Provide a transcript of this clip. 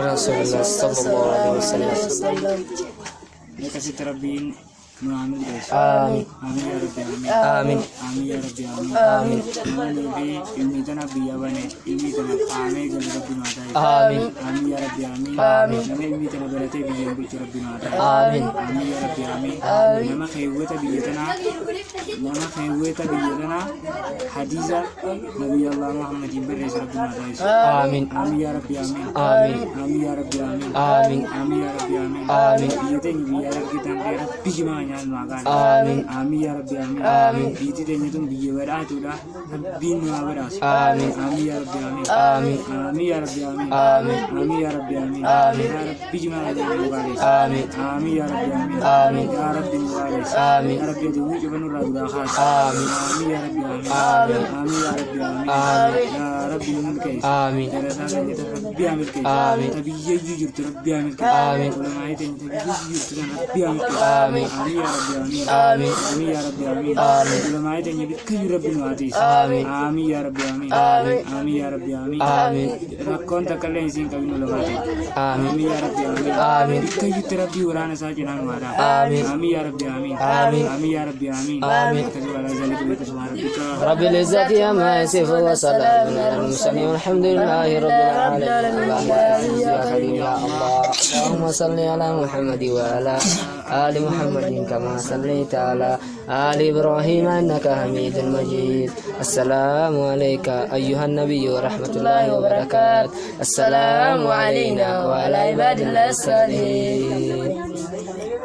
Rasulullah sallallahu alaihi wasallam. Kasih terabin Muhammad guys. Amin. Amin ya Rabbi amin. Amin. Amin ya Rabbi amin. Amin. Amin bi ilmi tanah biya bane ilmi tanah amin gel Rabbi mata. Amin. Amin ya Rabbi amin. Amin. Nama ilmi tanah berate biya gel Rabbi mata. Amin. Amin ya Rabbi amin. Nama khayuta biya tanah hadiza Nabi Allah Muhammad beres Rabbi mata. Amin. Amin ya Rabbi amin. Amin. Amin ya Rabbi amin. Amin. Amin ya Rabbi amin. Amin. Biya tanah biya Rabbi tanah Rabbi jemaah makan. Amin. Amin ya Rabbi amin. Amin. Biti tanya tuh biaya berat udah bin beras. Amin. Amin ya Rabbi amin. Amin. Amin ya Rabbi amin. Amin. Amin ya Rabbi amin. Amin. Ya Rabbi jemaah makan. Amin. Amin ya Rabbi amin. Amin. Ya Rabbi makan. Amin. Ya Rabbi dewi coba nurah udah khas. Amin. Amin ya Rabbi amin. Amin. Amin ya Rabbi amin. Amin. Ya Rabbi mulkai. Amin. Ya Rabbi Rabbi amin. Amin. Tapi ya jujur tuh Rabbi amin. Amin. Ulama itu tapi jujur tuh Rabbi amin. Amin. Amin ya Rabbi amin. Amin. Amin ya Rabbi amin. Amin. Ulama itu kayu Rabbi nuatis. Amin. Amin ya Rabbi amin. Amin. Amin ya Rabbi amin. Amin. Rakon tak kalian sing kayu ulama itu. Amin. Amin ya Rabbi amin. Amin. Kayu terapi urana saja nang wara. Amin. Amin ya Rabbi amin. Amin. Amin ya Rabbi amin. Amin. Kedua ala zalik itu semua Rabbika. رب العزة عما يصفون وسلام على المرسلين والحمد لله رب العالمين. اللهم أعز يا كريم يا الله. اللهم صل على محمد وعلى آل محمد كما صليت على آل إبراهيم إنك حميد مجيد. السلام عليك أيها النبي ورحمة الله وبركاته. السلام علينا وعلى عباد الله الصالحين.